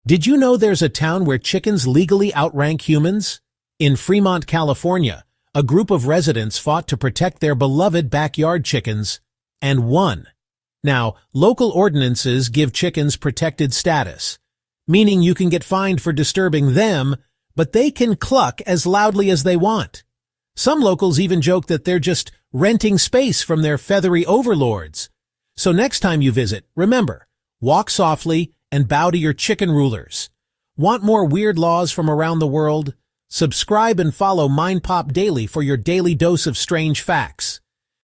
Did you know there's a town where chickens legally outrank humans? In Fremont, California, a group of residents fought to protect their beloved backyard chickens, and won. Now, local ordinances give chickens protected status, meaning you can get fined for disturbing them, but they can cluck as loudly as they want. Some locals even joke that they're just renting space from their feathery overlords. So next time you visit, remember, walk softly and bow to your chicken rulers. Want more weird laws from around the world? Subscribe and follow MindPop Daily for your daily dose of strange facts.